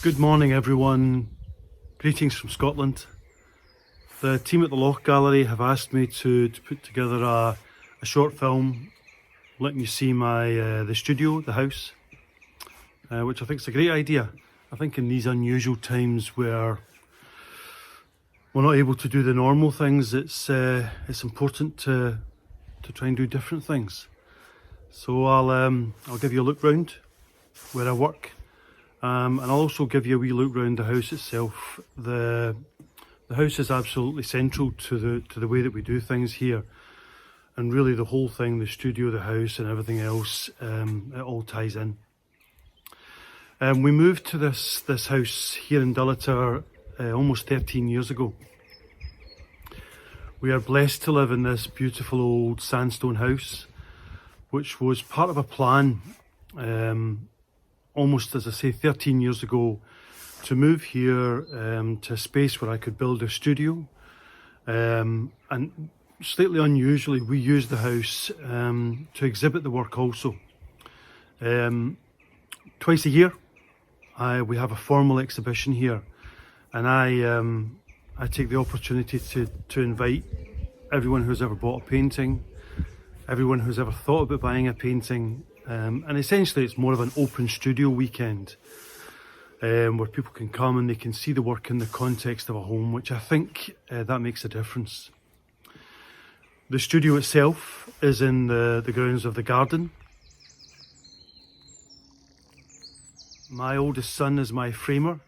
Good morning everyone, greetings from Scotland. The team at the Loch Gallery have asked me to put together a short film letting you see the studio, the house, which I think is a great idea. I think in these unusual times where we're not able to do the normal things, it's important to try and do different things. So I'll give you a look round where I work. And I'll also give you a wee look round the house itself. The house is absolutely central to the way that we do things here, and really the whole thing, the studio, the house and everything else, it all ties in. We moved to this house here in Dullator almost 13 years ago. We are blessed to live in this beautiful old sandstone house, which was part of a plan almost, as I say, 13 years ago, to move here to a space where I could build a studio. And slightly unusually, we use the house to exhibit the work also. Twice a year, we have a formal exhibition here, and I take the opportunity to invite everyone who's ever bought a painting, everyone who's ever thought about buying a painting, and essentially it's more of an open studio weekend where people can come and they can see the work in the context of a home, which I think that makes a difference. The studio itself is in the grounds of the garden. My oldest son is my framer.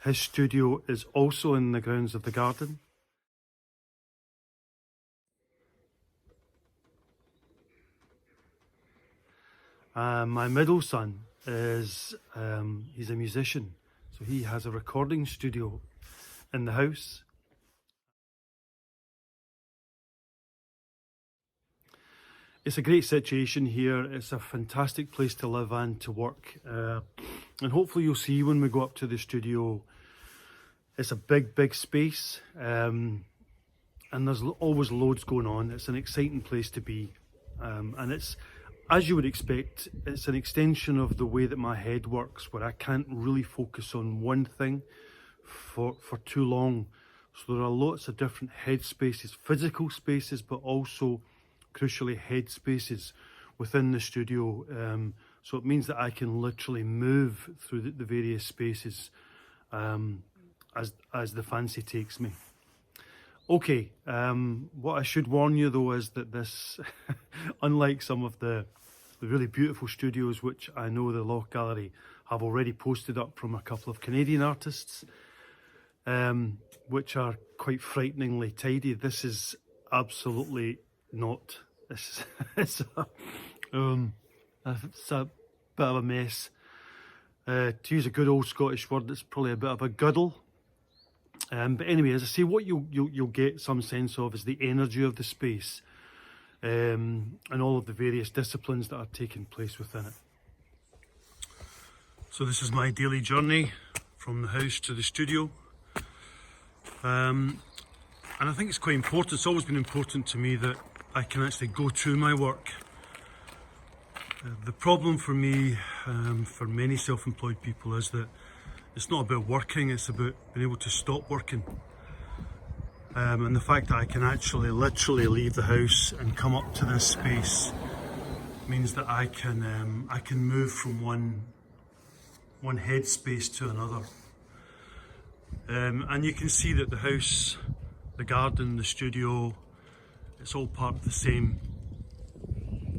His studio is also in the grounds of the garden. My middle son is he's a musician, so he has a recording studio in the house. It's a great situation here. It's a fantastic place to live and to work, and hopefully you'll see when we go up to the studio, it's a big space, and there's always loads going on. It's an exciting place to be, and it's, as you would expect, it's an extension of the way that my head works, where I can't really focus on one thing for too long. So there are lots of different head spaces, physical spaces, but also crucially head spaces within the studio. So it means that I can literally move through the various spaces as the fancy takes me. Okay, what I should warn you though is that this, unlike some of the really beautiful studios which I know the Loch Gallery have already posted up from a couple of Canadian artists, which are quite frighteningly tidy, this is absolutely not. It's a bit of a mess. To use a good old Scottish word, it's probably a bit of a guddle. But anyway, as I say, what you'll get some sense of is the energy of the space, and all of the various disciplines that are taking place within it. So this is my daily journey from the house to the studio, and I think it's quite important. It's always been important to me that I can actually go to my work. The problem for me, for many self-employed people, is that it's not about working, it's about being able to stop working. And the fact that I can actually literally leave the house and come up to this space means that I can move from one headspace to another. And you can see that the house, the garden, the studio, it's all part of the same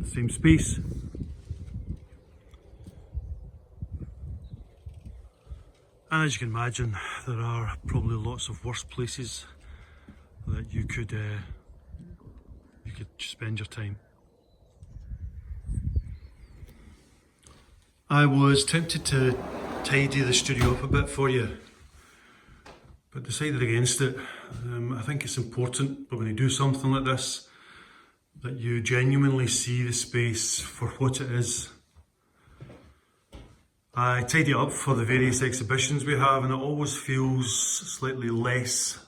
space. And as you can imagine, there are probably lots of worse places that you could spend your time. I was tempted to tidy the studio up a bit for you, but decided against it. I think it's important, but when you do something like this, that you genuinely see the space for what it is. I tidy it up for the various exhibitions we have, and it always feels slightly less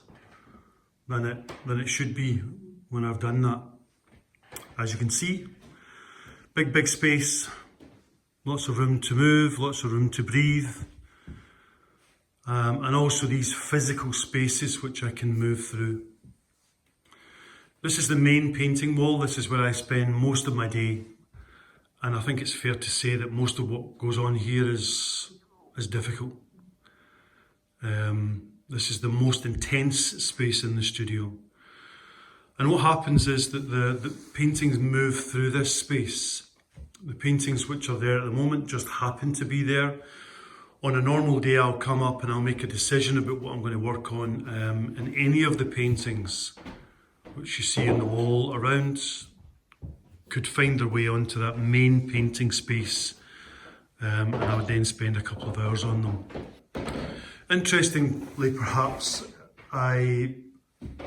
than it should be when I've done that. As you can see, big space, lots of room to move, lots of room to breathe. and also these physical spaces which I can move through. This is the main painting wall. This is where I spend most of my day, and I think it's fair to say that most of what goes on here is difficult. This is the most intense space in the studio. And what happens is that the paintings move through this space. The paintings which are there at the moment just happen to be there. On a normal day, I'll come up and I'll make a decision about what I'm going to work on. And any of the paintings which you see on the wall around could find their way onto that main painting space. And I would then spend a couple of hours on them. Interestingly, perhaps,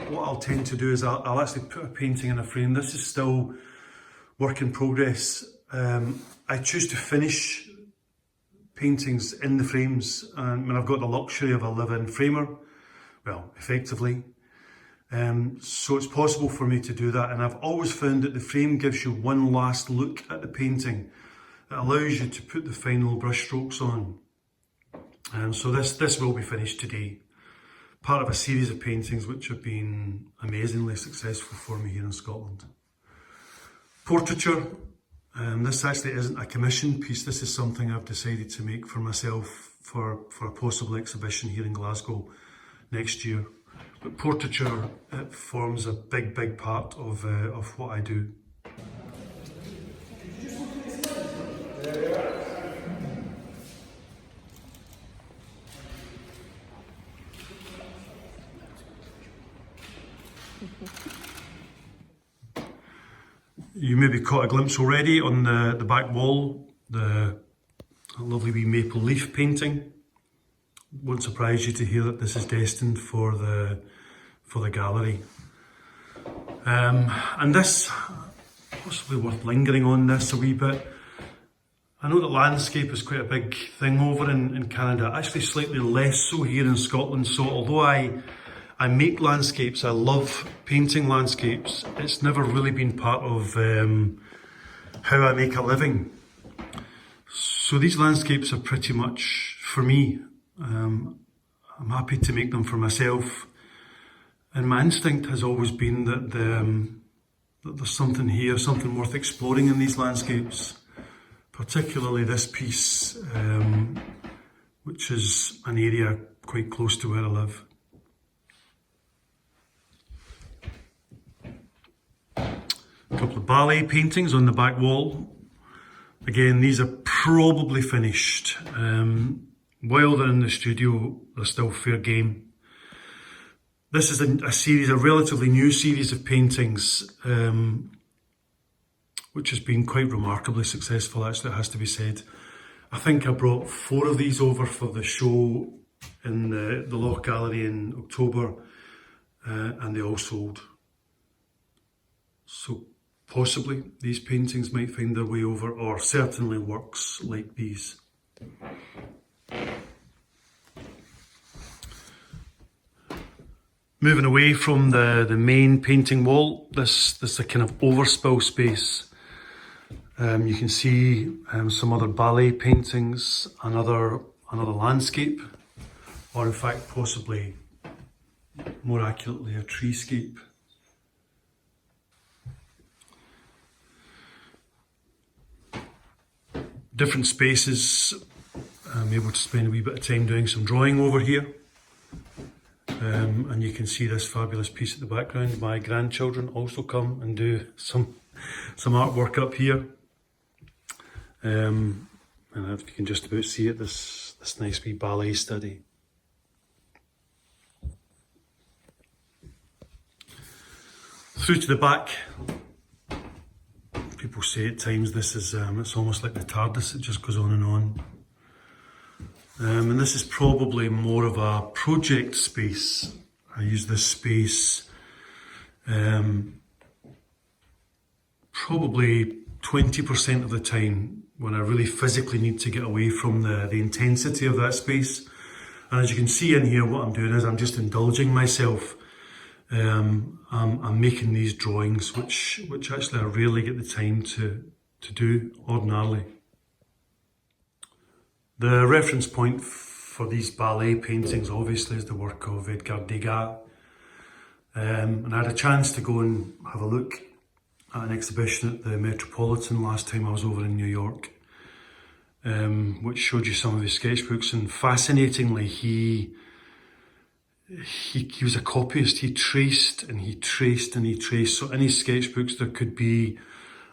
what I'll tend to do is I'll actually put a painting in a frame. This is still work in progress. I choose to finish paintings in the frames, and when I've got the luxury of a live-in framer, well, effectively. So it's possible for me to do that, and I've always found that the frame gives you one last look at the painting. It allows you to put the final brush strokes on. So this will be finished today. Part of a series of paintings which have been amazingly successful for me here in Scotland. Portraiture. This actually isn't a commissioned piece. This is something I've decided to make for myself for a possible exhibition here in Glasgow next year. But portraiture, it forms a big part of what I do. You maybe caught a glimpse already on the back wall, a lovely wee maple leaf painting. Won't surprise you to hear that this is destined for the gallery. And this, possibly worth lingering on this a wee bit. I know that landscape is quite a big thing over in Canada, actually slightly less so here in Scotland. So although I make landscapes, I love painting landscapes, it's never really been part of how I make a living. So these landscapes are pretty much for me. I'm happy to make them for myself. And my instinct has always been that there's something here, something worth exploring in these landscapes. Particularly this piece, which is an area quite close to where I live. A couple of ballet paintings on the back wall. Again, these are probably finished. While they're in the studio, they're still fair game. This is a relatively new series of paintings, which has been quite remarkably successful, actually, it has to be said. I think I brought 4 of these over for the show in the Loch Gallery in October, and they all sold. So possibly these paintings might find their way over, or certainly works like these. Moving away from the main painting wall, this is a kind of overspill space. You can see some other ballet paintings, another landscape, or in fact possibly more accurately a treescape. Different spaces. I'm able to spend a wee bit of time doing some drawing over here. And you can see this fabulous piece at the background. My grandchildren also come and do some artwork up here. And if you can just about see it, this nice wee ballet study. Through to the back. People say at times this is, it's almost like the TARDIS, it just goes on and on. And this is probably more of a project space. I use this space probably 20% of the time when I really physically need to get away from the intensity of that space. And as you can see in here, what I'm doing is I'm just indulging myself. I'm making these drawings, which actually I rarely get the time to do ordinarily. The reference point for these ballet paintings obviously is the work of Edgar Degas. And I had a chance to go and have a look at an exhibition at the Metropolitan last time I was over in New York, which showed you some of his sketchbooks. And fascinatingly, he was a copyist. He traced and he traced and he traced. So in his sketchbooks there could be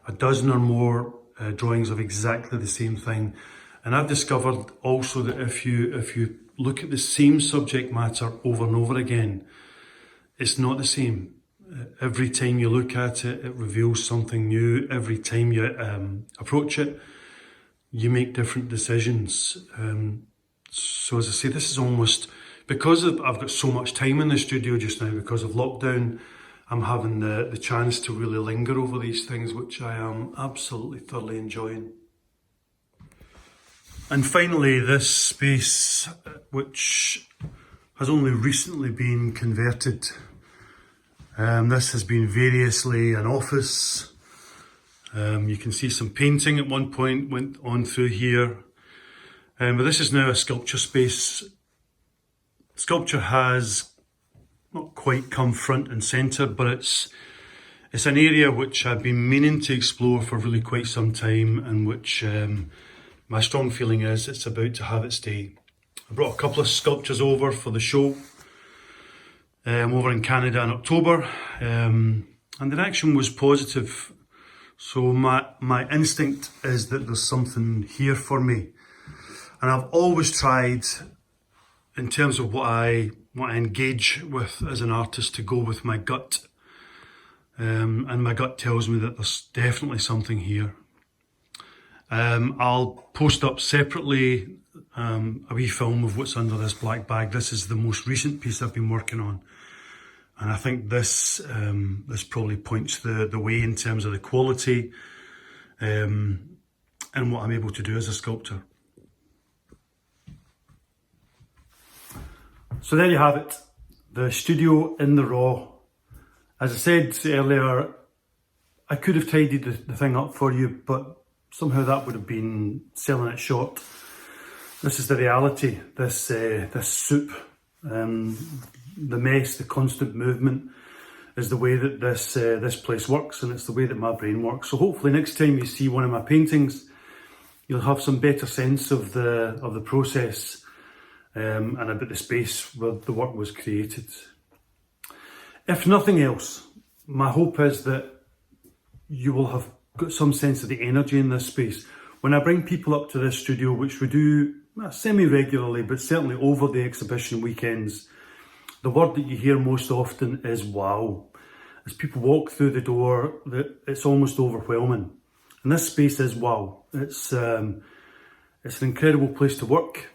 a dozen or more drawings of exactly the same thing. And I've discovered also that if you look at the same subject matter over and over again, it's not the same. Every time you look at it, it reveals something new. Every time you approach it, you make different decisions. So as I say, this is almost, because I've got so much time in the studio just now because of lockdown, I'm having the chance to really linger over these things, which I am absolutely thoroughly enjoying. And finally, this space, which has only recently been converted. This has been variously an office. You can see some painting at one point went on through here. But this is now a sculpture space. Sculpture has not quite come front and centre, but it's an area which I've been meaning to explore for really quite some time, and which my strong feeling is it's about to have its day. I brought a couple of sculptures over for the show over in Canada in October, and the reaction was positive. So my instinct is that there's something here for me. And I've always tried, in terms of what I engage with as an artist, to go with my gut. And my gut tells me that there's definitely something here. I'll post up separately a wee film of what's under this black bag. This is the most recent piece I've been working on. And I think this probably points the way in terms of the quality and what I'm able to do as a sculptor. So there you have it, the studio in the raw. As I said earlier, I could have tidied the thing up for you, but somehow that would have been selling it short. This is the reality, this soup. The mess, the constant movement is the way that this place works, and it's the way that my brain works. So hopefully next time you see one of my paintings, you'll have some better sense of the process and about the space where the work was created. If nothing else, my hope is that you will have got some sense of the energy in this space. When I bring people up to this studio, which we do semi-regularly, but certainly over the exhibition weekends, the word that you hear most often is wow. As people walk through the door, it's almost overwhelming. And this space is wow. It's an incredible place to work.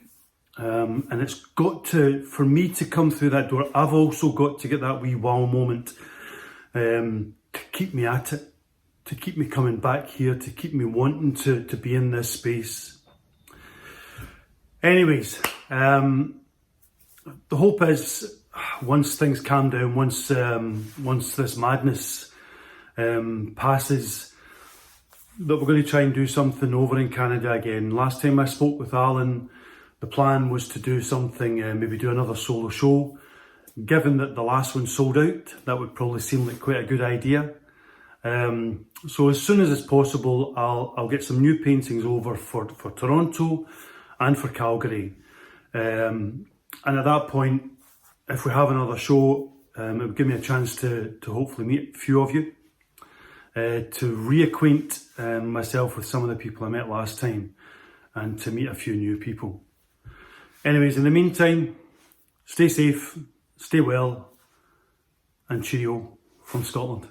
And it's got to, for me to come through that door, I've also got to get that wee wow moment to keep me at it, to keep me coming back here, to keep me wanting to be in this space. Anyways, the hope is, once things calm down, once this madness passes, that we're going to try and do something over in Canada again. Last time I spoke with Alan, the plan was to do something, maybe do another solo show. Given that the last one sold out, that would probably seem like quite a good idea. So as soon as it's possible, I'll get some new paintings over for Toronto and for Calgary. And at that point, if we have another show, it would give me a chance to hopefully meet a few of you, to reacquaint myself with some of the people I met last time, and to meet a few new people. Anyways, in the meantime, stay safe, stay well, and cheerio from Scotland.